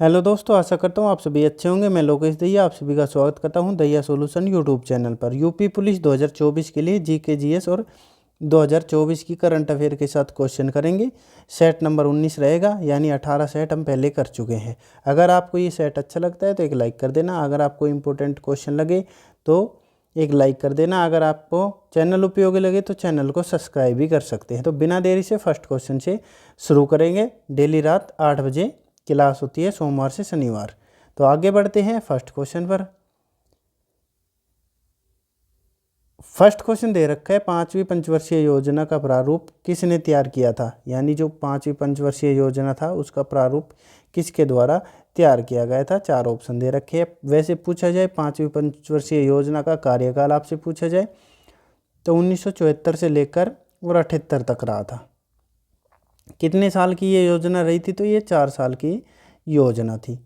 Hello दोस्तों, आशा करता हूँ आप सभी अच्छे होंगे। मैं लोकेश दहिया आप सभी का स्वागत करता हूँ दहिया सॉल्यूशन यूट्यूब चैनल पर। यूपी पुलिस 2024 के लिए जीके जीएस और 2024 की करंट अफेयर के साथ क्वेश्चन करेंगे। सेट नंबर 19 रहेगा, यानी 18 सेट हम पहले कर चुके हैं। अगर आपको ये सेट अच्छा लगता है तो एक लाइक कर देना। अगर आपको इम्पोर्टेंट क्वेश्चन लगे तो एक लाइक कर देना। अगर आपको चैनल उपयोगी लगे तो चैनल को सब्सक्राइब भी कर सकते हैं। तो बिना देरी से फर्स्ट क्वेश्चन से शुरू करेंगे। डेली रात 8 बजे क्लास होती है, सोमवार से शनिवार। तो आगे बढ़ते हैं फर्स्ट क्वेश्चन पर। फर्स्ट क्वेश्चन दे रखा है, पांचवी पंचवर्षीय योजना का प्रारूप किसने तैयार किया था। यानी जो पांचवी पंचवर्षीय योजना था उसका प्रारूप किसके द्वारा तैयार किया गया था। चार ऑप्शन दे रखे हैं। वैसे पूछा जाए पांचवी पंचवर्षीय योजना का कार्यकाल आपसे पूछा जाए तो 1974 से लेकर और 78 तक रहा था। कितने साल की ये योजना रही थी, तो ये 4 साल की योजना थी।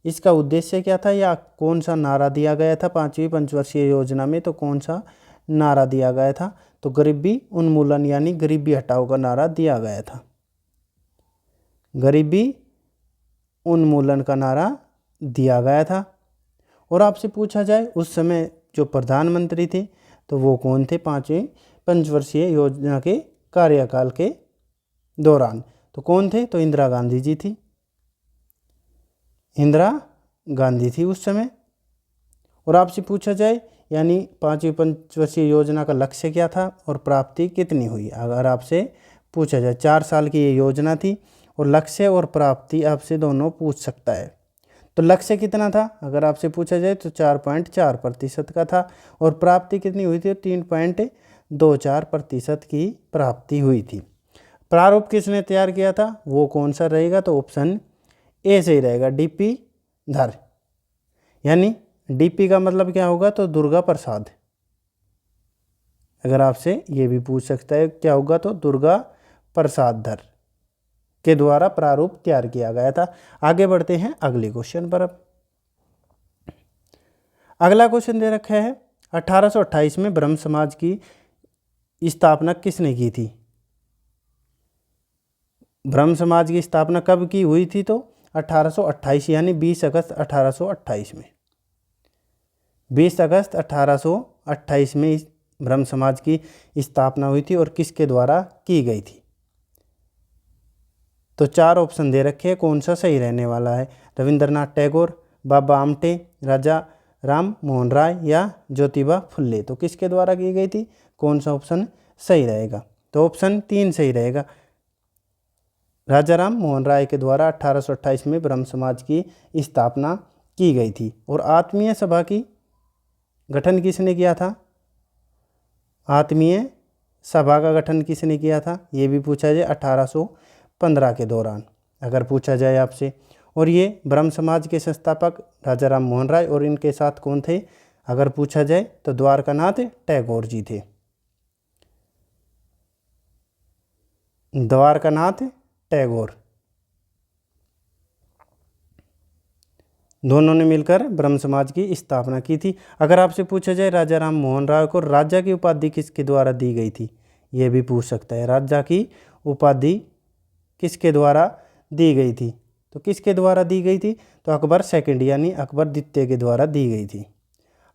इसका उद्देश्य क्या था या कौन सा नारा दिया गया था पांचवी पंचवर्षीय योजना में, तो कौन सा नारा दिया गया था, तो गरीबी उन्मूलन यानी गरीबी हटाओ का नारा दिया गया था। गरीबी उन्मूलन का नारा दिया गया था। और आपसे पूछा जाए उस समय जो प्रधानमंत्री थे तो वो कौन थे पांचवी पंचवर्षीय योजना के कार्यकाल के दौरान, तो कौन थे, तो इंदिरा गांधी जी थी। इंदिरा गांधी थी उस समय। और आपसे पूछा जाए यानी पांचवी पंचवर्षीय योजना का लक्ष्य क्या था और प्राप्ति कितनी हुई। अगर आपसे पूछा जाए 4 साल की ये योजना थी और लक्ष्य और प्राप्ति आपसे दोनों पूछ सकता है। तो लक्ष्य कितना था अगर आपसे पूछा जाए तो 4.4% का था और प्राप्ति कितनी हुई थी, 3.24% की प्राप्ति हुई थी। प्रारूप किसने तैयार किया था, वो कौन सा रहेगा, तो ऑप्शन ए सही रहेगा, डीपी धर। यानी डीपी का मतलब क्या होगा, तो दुर्गा प्रसाद। अगर आपसे ये भी पूछ सकता है क्या होगा, तो दुर्गा प्रसाद धर के द्वारा प्रारूप तैयार किया गया था। आगे बढ़ते हैं अगले क्वेश्चन पर। अब अगला क्वेश्चन दे रखा है, 1828 में ब्रह्म समाज की स्थापना किसने की थी। ब्रह्म समाज की स्थापना कब की हुई थी, तो 1828 यानी 20 अगस्त 1828 में। 20 अगस्त 1828 में इस ब्रह्म समाज की स्थापना हुई थी और किसके द्वारा की गई थी। तो 4 ऑप्शन दे रखे हैं, कौन सा सही रहने वाला है। रविंद्रनाथ टैगोर, बाबा आमटे, राजा राम मोहन राय या ज्योतिबा फुल्ले। तो किसके द्वारा की गई थी, कौन सा ऑप्शन सही रहेगा, तो ऑप्शन 3 सही रहेगा। राजा राम मोहन राय के द्वारा 1828 में ब्रह्म समाज की स्थापना की गई थी। और आत्मीय सभा की गठन किसने किया था, आत्मीय सभा का गठन किसने किया था, ये भी पूछा जाए 1815 के दौरान अगर पूछा जाए आपसे। और ये ब्रह्म समाज के संस्थापक राजा राम मोहन राय और इनके साथ कौन थे अगर पूछा जाए, तो द्वारकानाथ टैगोर जी थे। द्वारकानाथ टैगोर दोनों ने मिलकर ब्रह्म समाज की स्थापना की थी। अगर आपसे पूछा जाए राजा राम मोहन राय को राजा की उपाधि किसके द्वारा दी गई थी, ये भी पूछ सकता है। राजा की उपाधि किसके द्वारा दी गई थी, तो किसके द्वारा दी गई थी, तो अकबर सेकंड यानी अकबर द्वितीय के द्वारा दी गई थी।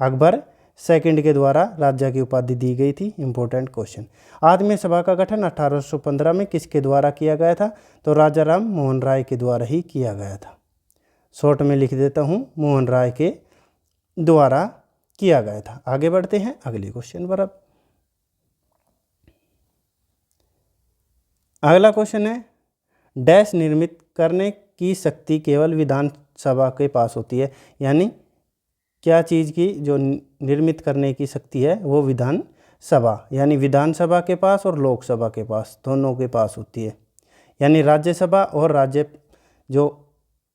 अकबर सेकंड के द्वारा राजा की उपाधि दी गई थी। Important question. आत्मीय सभा का गठन 1815 में किसके द्वारा किया गया था, तो राजा राम मोहन राय के द्वारा ही किया गया था। शॉर्ट में लिख देता हूँ, मोहन राय के द्वारा किया गया था। आगे बढ़ते हैं अगले क्वेश्चन पर। अब अगला क्वेश्चन है, डैश निर्मित करने की शक्ति केवल विधानसभा के पास होती है। यानी क्या चीज़ की जो निर्मित करने की शक्ति है वो विधानसभा, यानी विधानसभा के पास और लोकसभा के पास दोनों के पास होती है। यानी राज्यसभा और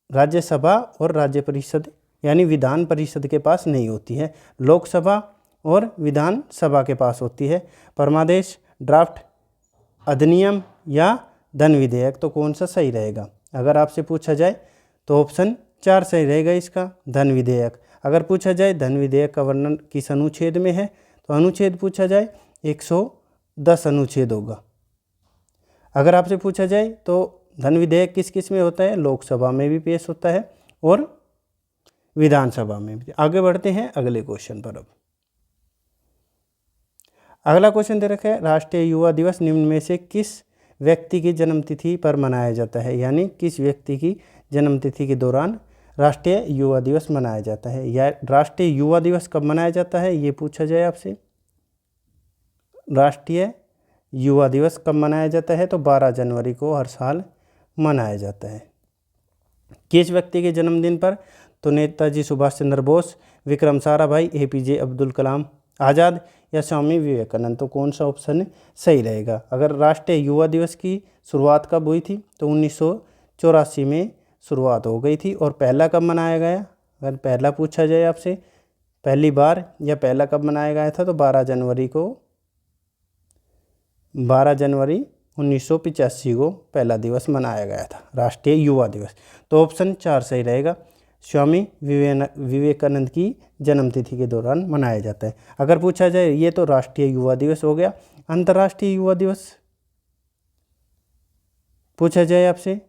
राज्यसभा और राज्य परिषद यानी विधान परिषद के पास नहीं होती है। लोकसभा और विधानसभा के पास होती है। परमादेश, ड्राफ्ट, अधिनियम या धन विधेयक, तो कौन सा सही रहेगा अगर आपसे पूछा जाए, तो ऑप्शन 4 सही रहेगा इसका, धन विधेयक। अगर पूछा जाए धन विधेयक का वर्णन किस अनुच्छेद में है, तो अनुच्छेद पूछा जाए 110 अनुच्छेद होगा। अगर आपसे पूछा जाए तो धन विधेयक किस किस में होता है, लोकसभा में भी पेश होता है और विधानसभा में भी। आगे बढ़ते हैं अगले क्वेश्चन पर। अब अगला क्वेश्चन दे रखा है, राष्ट्रीय युवा दिवस निम्न में से किस व्यक्ति की जन्मतिथि पर मनाया जाता है, यानी किस व्यक्ति की जन्मतिथि के दौरान राष्ट्रीय युवा दिवस मनाया जाता है, या राष्ट्रीय युवा दिवस कब मनाया जाता है ये पूछा जाए आपसे। राष्ट्रीय युवा दिवस कब मनाया जाता है, तो 12 जनवरी को हर साल मनाया जाता है। किस व्यक्ति के जन्मदिन पर, तो नेताजी सुभाष चंद्र बोस, विक्रम साराभाई, APJ अब्दुल कलाम आज़ाद या स्वामी विवेकानंद। तो कौन सा ऑप्शन सही रहेगा। अगर राष्ट्रीय युवा दिवस की शुरुआत कब हुई थी, तो 1984 में शुरुआत हो गई थी। और पहला कब मनाया गया, अगर पहला पूछा जाए आपसे, पहली बार या पहला कब मनाया गया था, तो 12 जनवरी 1985 को पहला दिवस मनाया गया था, राष्ट्रीय युवा दिवस। तो ऑप्शन 4 सही रहेगा, स्वामी विवेकानंद की जन्मतिथि के दौरान मनाया जाता है। अगर पूछा जाए, ये तो राष्ट्रीय युवा दिवस हो गया, अंतर्राष्ट्रीय युवा दिवस पूछा जाए आपसे,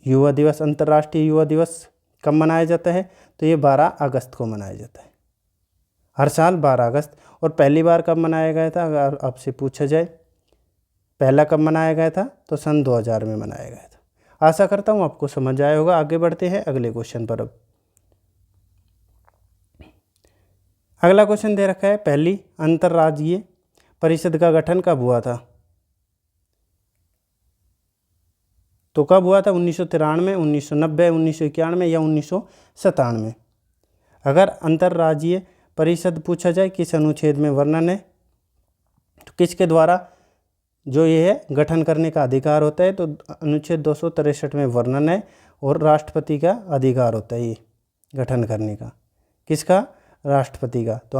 युवा दिवस, अंतर्राष्ट्रीय युवा दिवस कब मनाया जाता है, तो ये 12 अगस्त को मनाया जाता है, हर साल 12 अगस्त। और पहली बार कब मनाया गया था, अगर आपसे पूछा जाए पहला कब मनाया गया था, तो सन 2000 में मनाया गया था। आशा करता हूँ आपको समझ आया होगा। आगे बढ़ते हैं अगले क्वेश्चन पर। अब अगला क्वेश्चन दे रखा है, पहली अंतर्राज्यीय परिषद का गठन कब हुआ था, तो कब हुआ था, 1993, 1990, 1991 या 1997। अगर अंतर्राज्यीय परिषद पूछा जाए किस अनुच्छेद में वर्णन है, तो किसके द्वारा जो ये है गठन करने का अधिकार होता है, तो अनुच्छेद 263 में वर्णन है। और राष्ट्रपति का अधिकार होता है ये गठन करने का, किसका, राष्ट्रपति का। तो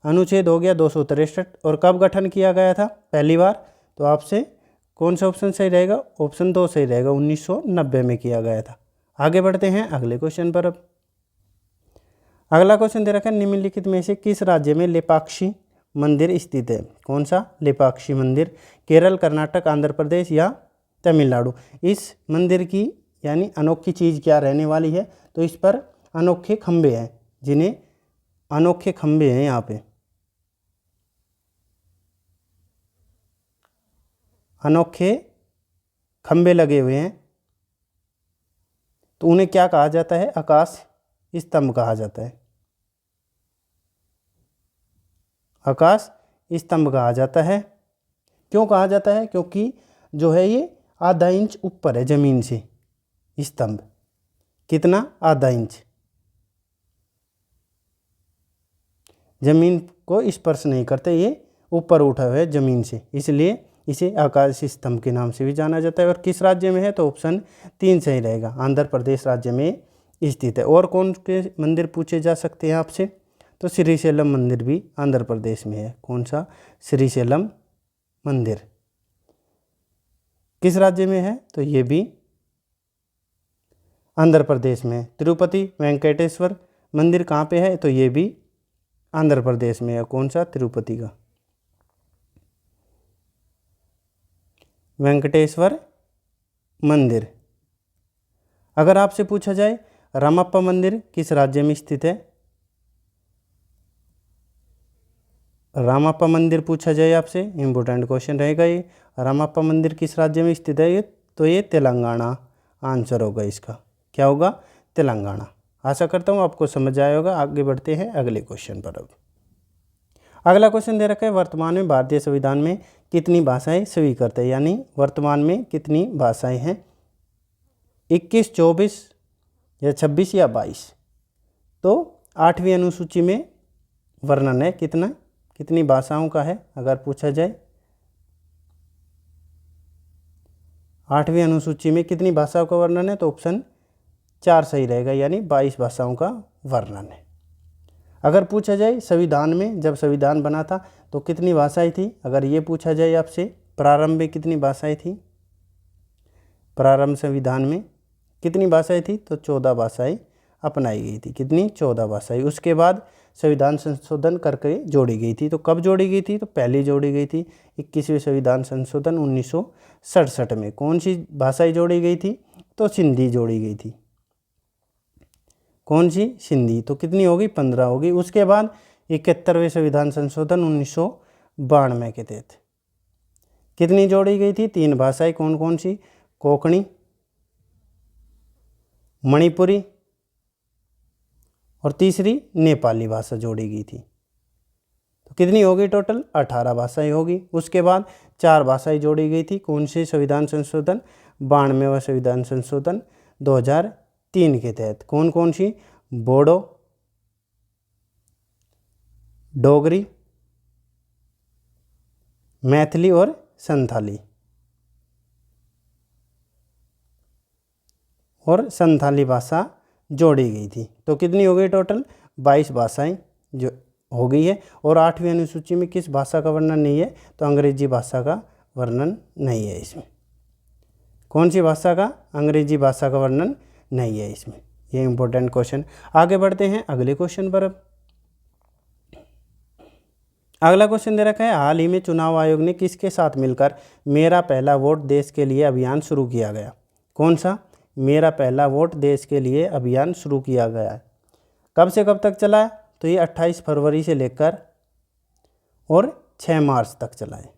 अनुच्छेद हो गया 263। और कब गठन किया गया था पहली बार, तो आपसे कौन सा ऑप्शन सही रहेगा, ऑप्शन 2 सही रहेगा, 1990 में किया गया था। आगे बढ़ते हैं अगले क्वेश्चन पर। अब अगला क्वेश्चन दे रखा है, निम्नलिखित में से किस राज्य में लेपाक्षी मंदिर स्थित है। कौन सा लेपाक्षी मंदिर, केरल, कर्नाटक, आंध्र प्रदेश या तमिलनाडु। इस मंदिर की यानी अनोखी चीज़ क्या रहने वाली है, तो इस पर अनोखे खंभे हैं, जिन्हें अनोखे खंभे हैं, यहाँ पे अनोखे खंभे लगे हुए हैं। तो उन्हें क्या कहा जाता है, आकाश स्तंभ कहा जाता है, आकाश स्तंभ कहा जाता है। क्यों कहा जाता है, क्योंकि जो है ये आधा इंच ऊपर है जमीन से स्तंभ, कितना, आधा इंच, जमीन को स्पर्श नहीं करते, ये ऊपर उठा हुआ है जमीन से, इसलिए इसे आकाश स्तंभ के नाम से भी जाना जाता है। और किस राज्य में है, तो ऑप्शन 3 सही रहेगा, आंध्र प्रदेश राज्य में स्थित है। और कौन के मंदिर पूछे जा सकते हैं आपसे, तो श्रीशैलम मंदिर भी आंध्र प्रदेश में है। कौन सा, श्रीशैलम मंदिर किस राज्य में है, तो ये भी आंध्र प्रदेश में है। तिरुपति वेंकटेश्वर मंदिर कहाँ पे है, तो ये भी आंध्र प्रदेश में है। कौन सा, तिरुपति का वेंकटेश्वर मंदिर। अगर आपसे पूछा जाए रामप्पा मंदिर किस राज्य में स्थित है, रामप्पा मंदिर पूछा जाए आपसे, इम्पोर्टेंट क्वेश्चन रहेगा ये, रामप्पा मंदिर किस राज्य में स्थित है, तो ये तेलंगाना आंसर होगा इसका, क्या होगा, तेलंगाना। आशा करता हूँ आपको समझ आया होगा। आगे बढ़ते हैं अगले क्वेश्चन पर। अब अगला क्वेश्चन दे रखा है, वर्तमान में भारतीय संविधान में कितनी भाषाएं स्वीकृत है, यानी वर्तमान में कितनी भाषाएं हैं, 21, 24 या 26 या 22। तो 8वीं अनुसूची में वर्णन है कितनी भाषाओं का है, अगर पूछा जाए 8वीं अनुसूची में कितनी भाषाओं का वर्णन है, तो ऑप्शन 4 सही रहेगा, यानी 22 भाषाओं का वर्णन है। अगर पूछा जाए संविधान में जब संविधान बना था तो कितनी भाषाएं थी, अगर ये पूछा जाए आपसे प्रारंभ में कितनी भाषाएं थी, प्रारंभ संविधान में कितनी भाषाएं थी, तो 14 भाषाएं अपनाई गई थी। कितनी, 14 भाषाएं। उसके बाद संविधान संशोधन करके जोड़ी गई थी। तो कब जोड़ी गई थी, तो पहले जोड़ी गई थी 21वें संविधान संशोधन 1967 में। कौन सी भाषाएं जोड़ी गई थी, तो सिंधी जोड़ी गई थी। कौन सी? सिंधी। तो कितनी होगी? 15 होगी। उसके बाद 71वें संविधान संशोधन 1992 के तहत कितनी जोड़ी गई थी? 3 भाषाएं। कौन कौन सी? कोंकणी, मणिपुरी और तीसरी नेपाली भाषा जोड़ी गई थी। तो कितनी होगी टोटल? 18 भाषाएं होगी। उसके बाद 4 भाषाएं जोड़ी गई थी। कौन सी संविधान संशोधन? 92वां संविधान संशोधन 2003 के तहत। कौन कौन सी? बोडो, डोगरी, मैथिली और संथाली। भाषा जोड़ी गई थी। तो कितनी हो गई टोटल? 22 भाषाएं जो हो गई है। और 8वीं अनुसूची में किस भाषा का वर्णन नहीं है? तो अंग्रेजी भाषा का वर्णन नहीं है इसमें। कौन सी भाषा का? अंग्रेजी भाषा का वर्णन नहीं है इसमें। ये इंपॉर्टेंट क्वेश्चन। आगे बढ़ते हैं अगले क्वेश्चन पर। अब अगला क्वेश्चन दे रखा है, हाल ही में चुनाव आयोग ने किसके साथ मिलकर मेरा पहला वोट देश के लिए अभियान शुरू किया गया? कौन सा? मेरा पहला वोट देश के लिए अभियान शुरू किया गया है। कब से कब तक चला है? तो ये 28 फरवरी से लेकर और 6 मार्च तक चला है।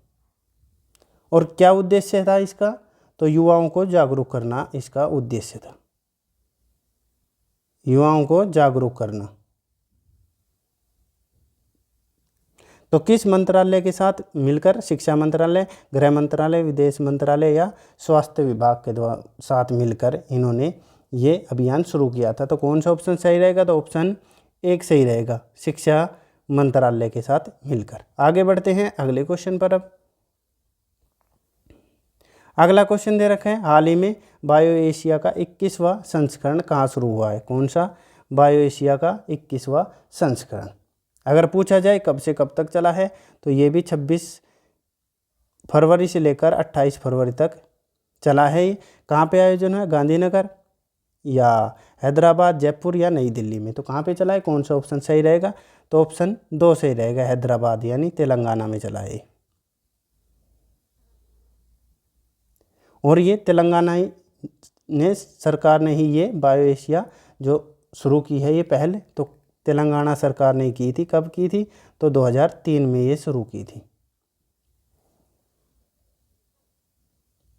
और क्या उद्देश्य था इसका? तो युवाओं को जागरूक करना इसका उद्देश्य था। युवाओं को जागरूक करना। तो किस मंत्रालय के साथ मिलकर? शिक्षा मंत्रालय, गृह मंत्रालय, विदेश मंत्रालय या स्वास्थ्य विभाग के साथ मिलकर इन्होंने ये अभियान शुरू किया था। तो कौन सा ऑप्शन सही रहेगा? तो ऑप्शन 1 सही रहेगा, शिक्षा मंत्रालय के साथ मिलकर। आगे बढ़ते हैं अगले क्वेश्चन पर। अब अगला क्वेश्चन दे रखा है, हाल ही में बायो एशिया का 21वां संस्करण कहाँ शुरू हुआ है? कौन सा? बायो एशिया का 21वां संस्करण। अगर पूछा जाए कब से कब तक चला है, तो ये भी 26 फरवरी से लेकर 28 फरवरी तक चला है। कहाँ पे आयोजन है? गांधीनगर या हैदराबाद, जयपुर या नई दिल्ली में। तो कहाँ पे चला है? कौन सा ऑप्शन सही रहेगा? तो ऑप्शन 2 सही रहेगा, हैदराबाद यानी तेलंगाना में चला है। और ये तेलंगाना ही ने सरकार ने ही ये बायो एशिया जो शुरू की है ये पहल, तो तेलंगाना सरकार ने की थी। कब की थी? तो 2003 में ये शुरू की थी।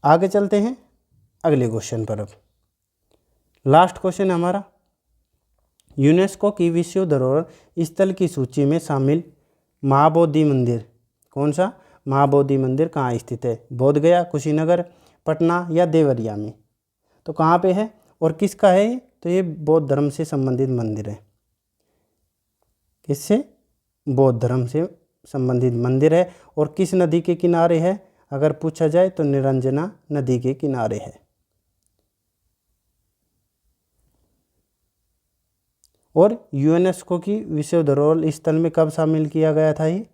आगे चलते हैं अगले क्वेश्चन पर। अब लास्ट क्वेश्चन हमारा, यूनेस्को की विश्व धरोहर स्थल की सूची में शामिल महाबोधि मंदिर। कौन सा? महाबोधि मंदिर कहाँ स्थित है? बोधगया, कुशीनगर, पटना या देवरिया में। तो कहाँ पे है और किसका है? तो ये बौद्ध धर्म से संबंधित मंदिर है। किससे? बौद्ध धर्म से संबंधित मंदिर है। और किस नदी के किनारे है? अगर पूछा जाए तो निरंजना नदी के किनारे है। और यूनेस्को की विश्व धरोहर स्थल में कब शामिल किया गया था ये?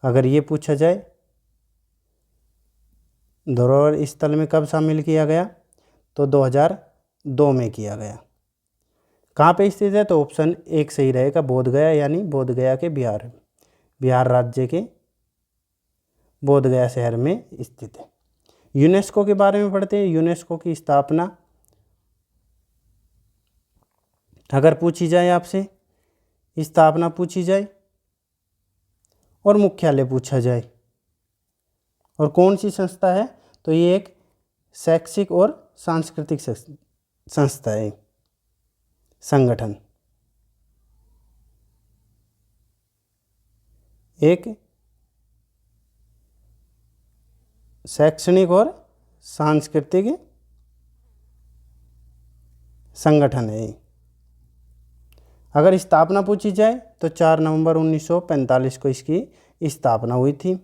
अगर ये पूछा जाए धरोहर स्थल में कब शामिल किया गया, तो 2002 में किया गया। कहाँ पे स्थित है? तो ऑप्शन 1 सही रहेगा, बोधगया यानी बोधगया के बिहार राज्य के बोधगया शहर में स्थित है। यूनेस्को के बारे में पढ़ते हैं। यूनेस्को की स्थापना अगर पूछी जाए आपसे, स्थापना पूछी जाए और मुख्यालय पूछा जाए, और कौन सी संस्था है, तो ये एक शैक्षिक और सांस्कृतिक संस्था है, संगठन। एक शैक्षणिक और सांस्कृतिक संगठन है। अगर स्थापना पूछी जाए तो 4 नवंबर 1945 को इसकी स्थापना हुई थी।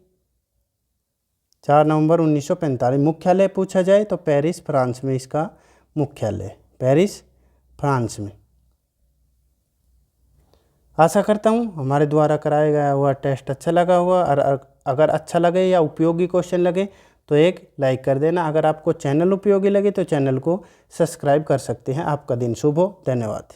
4 नवंबर 1945। मुख्यालय पूछा जाए तो पेरिस, फ्रांस में इसका मुख्यालय, पेरिस, फ्रांस में। आशा करता हूँ हमारे द्वारा कराया गया हुआ टेस्ट अच्छा लगा होगा, और अगर अच्छा लगे या उपयोगी क्वेश्चन लगे तो एक लाइक कर देना। अगर आपको चैनल उपयोगी लगे तो चैनल को सब्सक्राइब कर सकते हैं। आपका दिन शुभ हो। धन्यवाद।